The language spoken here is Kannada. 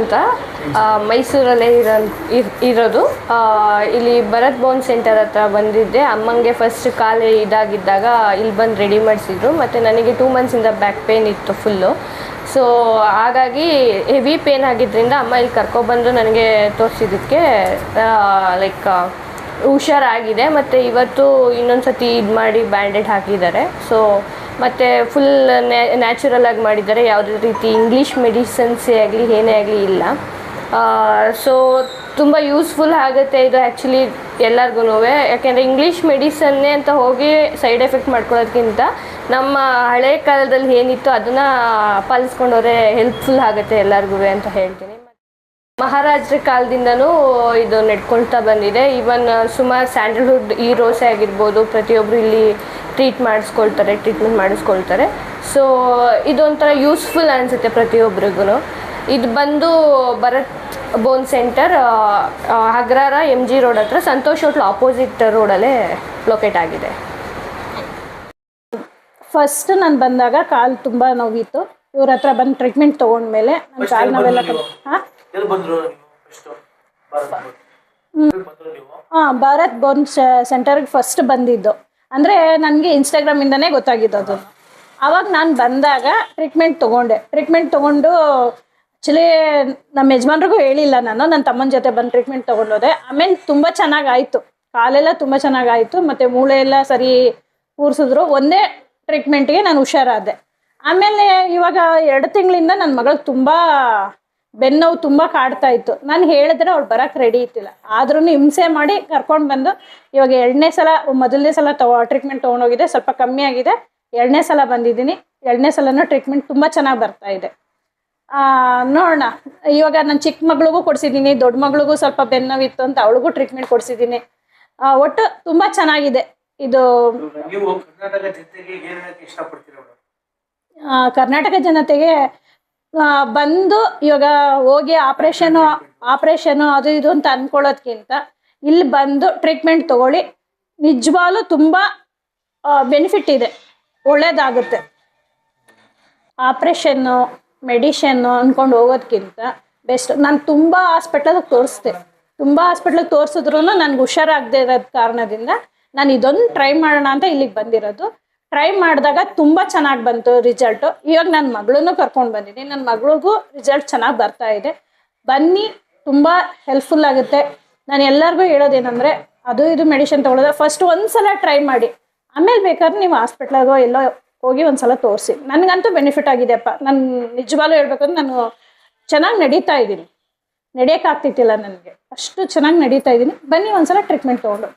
ಅಂತ ಮೈಸೂರಲ್ಲೇ ಇರೋದು. ಇಲ್ಲಿ ಭರತ್ ಬೋನ್ ಸೆಂಟರ್ ಹತ್ರ ಬಂದಿದ್ದೆ. ಅಮ್ಮಂಗೆ ಫಸ್ಟ್ ಕಾಲು ಇದಾಗಿದ್ದಾಗ ಇಲ್ಲಿ ಬಂದು ರೆಡಿ ಮಾಡಿಸಿದ್ರು. ಮತ್ತು ನನಗೆ 2 ಮಂತ್ಸಿಂದ ಬ್ಯಾಕ್ ಪೇನ್ ಇತ್ತು ಫುಲ್ಲು. ಸೊ ಹಾಗಾಗಿ ಹೆವಿ ಪೇನ್ ಆಗಿದ್ದರಿಂದ ಅಮ್ಮ ಇಲ್ಲಿ ಕರ್ಕೊಬಂದು ನನಗೆ ತೋರಿಸಿದ್ದಕ್ಕೆ ಲೈಕ್ ಹುಷಾರಾಗಿದೆ. ಮತ್ತು ಇವತ್ತು ಇನ್ನೊಂದು ಸತಿ ಇದು ಮಾಡಿ ಬ್ಯಾಂಡೇಡ್ ಹಾಕಿದ್ದಾರೆ. ಸೊ ಮತ್ತು ಫುಲ್ ನ್ಯಾಚುರಲಾಗಿ ಮಾಡಿದ್ದಾರೆ. ಯಾವುದೇ ರೀತಿ ಇಂಗ್ಲೀಷ್ ಮೆಡಿಸನ್ಸೇ ಆಗಲಿ ಏನೇ ಆಗಲಿ ಇಲ್ಲ. ಸೊ ತುಂಬ ಯೂಸ್ಫುಲ್ ಆಗುತ್ತೆ ಇದು ಆ್ಯಕ್ಚುಲಿ ಎಲ್ಲರಿಗೂ. ಯಾಕೆಂದರೆ ಇಂಗ್ಲೀಷ್ ಮೆಡಿಸನ್ನೇ ಅಂತ ಹೋಗಿ ಸೈಡ್ ಎಫೆಕ್ಟ್ ಮಾಡ್ಕೊಳ್ಳೋದಕ್ಕಿಂತ ನಮ್ಮ ಹಳೆ ಕಾಲದಲ್ಲಿ ಏನಿತ್ತು ಅದನ್ನು ಪಾಲಿಸ್ಕೊಂಡವ್ರೆ ಹೆಲ್ಪ್ಫುಲ್ ಆಗುತ್ತೆ ಎಲ್ಲರಿಗೂ ಅಂತ ಹೇಳ್ತೀನಿ. ಮಹಾರಾಜರ ಕಾಲದಿಂದನೂ ಇದು ನಡ್ಕೊಳ್ತಾ ಬಂದಿದೆ. ಈವನ್ ಸುಮಾರು ಸ್ಯಾಂಡಲ್ವುಡ್ ಹೀರೋಸೇ ಆಗಿರ್ಬೋದು, ಪ್ರತಿಯೊಬ್ಬರು ಇಲ್ಲಿ ಟ್ರೀಟ್ಮೆಂಟ್ ಮಾಡಿಸ್ಕೊಳ್ತಾರೆ. ಸೊ ಇದೊಂಥರ ಯೂಸ್ಫುಲ್ ಅನಿಸುತ್ತೆ ಪ್ರತಿಯೊಬ್ಬರಿಗೂ. ಇದು ಬಂದು ಭರತ್ ಬೋನ್ ಸೆಂಟರ್ ಅಗ್ರಹಾರ MG ರೋಡ್ ಹತ್ರ ಸಂತೋಷ್ ಹೋಟ್ಲ್ ಆಪೋಸಿಟ್ ರೋಡಲ್ಲೇ ಲೊಕೇಟ್ ಆಗಿದೆ. ಫಸ್ಟ್ ನಾನು ಬಂದಾಗ ಕಾಲು ತುಂಬ ನೋವಿತ್ತು. ಇವ್ರ ಹತ್ರ ಬಂದು ಟ್ರೀಟ್ಮೆಂಟ್ ತೊಗೊಂಡ್ಮೇಲೆ ನನ್ನ ಕಾಲು ನೋವೆಲ್ಲ ಭಾರತ್ ಬೋನ್ ಸೆಂಟರ್ಗೆ ಫಸ್ಟ್ ಬಂದಿದ್ದು. ಅಂದರೆ ನನಗೆ ಇನ್ಸ್ಟಾಗ್ರಾಮಿಂದನೇ ಗೊತ್ತಾಗಿದ್ದು ಅದು. ಆವಾಗ ನಾನು ಬಂದಾಗ ಟ್ರೀಟ್ಮೆಂಟ್ ತೊಗೊಂಡು ಆ್ಯಕ್ಚುಲಿ ನಮ್ಮ ಯಜಮಾನ್ರಿಗೂ ಹೇಳಿಲ್ಲ. ನನ್ನ ತಮ್ಮನ ಜೊತೆ ಬಂದು ಟ್ರೀಟ್ಮೆಂಟ್ ತೊಗೊಂಡೋದೆ. ಆಮೇಲೆ ತುಂಬ ಚೆನ್ನಾಗಾಯಿತು, ಕಾಲೆಲ್ಲ ತುಂಬ ಚೆನ್ನಾಗಾಯಿತು. ಮತ್ತು ಮೂಳೆ ಎಲ್ಲ ಸರಿ ಕೂರಿಸಿದ್ರು. ಒಂದೇ ಟ್ರೀಟ್ಮೆಂಟ್ಗೆ ನಾನು ಹುಷಾರಾದೆ. ಆಮೇಲೆ ಇವಾಗ 2 ತಿಂಗಳಿಂದ ನನ್ನ ಮಗಳಿಗೆ ತುಂಬ ಬೆನ್ನೋವು ತುಂಬ ಕಾಡ್ತಾ ಇತ್ತು. ನಾನು ಹೇಳಿದ್ರೆ ಅವ್ಳು ಬರೋಕ್ಕೆ ರೆಡಿ ಇತ್ತಿಲ್ಲ. ಆದ್ರೂ ಹಿಂಸೆ ಮಾಡಿ ಕರ್ಕೊಂಡು ಬಂದು ಇವಾಗ 2ನೇ ಸಲ, ಮೊದಲನೇ ಸಲ ಟ್ರೀಟ್ಮೆಂಟ್ ತೊಗೊಂಡೋಗಿದೆ, ಸ್ವಲ್ಪ ಕಮ್ಮಿ ಆಗಿದೆ. 2ನೇ ಸಲ ಬಂದಿದ್ದೀನಿ. 2ನೇ ಸಲನೂ ಟ್ರೀಟ್ಮೆಂಟ್ ತುಂಬ ಚೆನ್ನಾಗಿ ಬರ್ತಾ ಇದೆ. ನೋಡೋಣ. ಇವಾಗ ನನ್ನ ಚಿಕ್ಕ ಮಗಳಿಗೂ ಕೊಡಿಸಿದ್ದೀನಿ, ದೊಡ್ಡ ಮಗಳಿಗೂ ಸ್ವಲ್ಪ ಬೆನ್ನೋವಿತ್ತು ಅಂತ ಅವಳಿಗೂ ಟ್ರೀಟ್ಮೆಂಟ್ ಕೊಡಿಸಿದ್ದೀನಿ. ಒಟ್ಟು ತುಂಬ ಚೆನ್ನಾಗಿದೆ ಇದು. ಕರ್ನಾಟಕ ಜನತೆಗೆ ಬಂದು ಇವಾಗ ಹೋಗಿ ಆಪ್ರೇಷನು ಅದು ಇದು ಅಂತ ಅಂದ್ಕೊಳ್ಳೋದ್ಕಿಂತ ಇಲ್ಲಿ ಬಂದು ಟ್ರೀಟ್ಮೆಂಟ್ ತೊಗೊಳ್ಳಿ. ನಿಜವಾಗ್ಲೂ ತುಂಬ ಬೆನಿಫಿಟ್ ಇದೆ, ಒಳ್ಳೆಯದಾಗುತ್ತೆ. ಆಪ್ರೇಷನ್ನು ಮೆಡಿಷನ್ನು ಅಂದ್ಕೊಂಡು ಹೋಗೋದಕ್ಕಿಂತ ಬೆಸ್ಟ್. ನಾನು ತುಂಬ ಹಾಸ್ಪಿಟ್ಲಿಗೆ ತೋರಿಸಿದ್ರು ನನಗೆ ಹುಷಾರಾಗದೇ ಇರೋದು ಕಾರಣದಿಂದ ನಾನು ಇದೊಂದು ಟ್ರೈ ಮಾಡೋಣ ಅಂತ ಇಲ್ಲಿಗೆ ಬಂದಿರೋದು. ಟ್ರೈ ಮಾಡಿದಾಗ ತುಂಬ ಚೆನ್ನಾಗಿ ಬಂತು ರಿಸಲ್ಟು. ಇವಾಗ ನನ್ನ ಮಗಳನ್ನೂ ಕರ್ಕೊಂಡು ಬಂದಿದ್ದೀನಿ. ನನ್ನ ಮಗಳಿಗೂ ರಿಸಲ್ಟ್ ಚೆನ್ನಾಗಿ ಬರ್ತಾ ಇದೆ. ಬನ್ನಿ, ತುಂಬ ಹೆಲ್ಪ್ಫುಲ್ ಆಗುತ್ತೆ. ನಾನು ಎಲ್ಲರಿಗೂ ಹೇಳೋದೇನೆಂದರೆ ಅದು ಇದು ಮೆಡಿಷನ್ ತೊಗೊಳ್ಳೋದು ಫಸ್ಟ್ ಒಂದು ಸಲ ಟ್ರೈ ಮಾಡಿ. ಆಮೇಲೆ ಬೇಕಾದ್ರೆ ನೀವು ಹಾಸ್ಪಿಟ್ಲಾಗೋ ಎಲ್ಲೋ ಹೋಗಿ ಒಂದು ಸಲ ತೋರಿಸಿ. ನನಗಂತೂ ಬೆನಿಫಿಟ್ ಆಗಿದೆಯಪ್ಪ. ನಾನು ನಿಜವಾಗ್ಲೂ ಹೇಳ್ಬೇಕಂದ್ರೆ ನಾನು ಚೆನ್ನಾಗಿ ನಡೀತಾ ಇದ್ದೀನಿ. ನಡೆಯೋಕ್ಕಾಗ್ತಿತ್ತಿಲ್ಲ ನನಗೆ, ಅಷ್ಟು ಚೆನ್ನಾಗಿ ನಡೀತಾ ಇದ್ದೀನಿ. ಬನ್ನಿ ಒಂದು ಸಲ ಟ್ರೀಟ್ಮೆಂಟ್ ತೊಗೊಂಡು.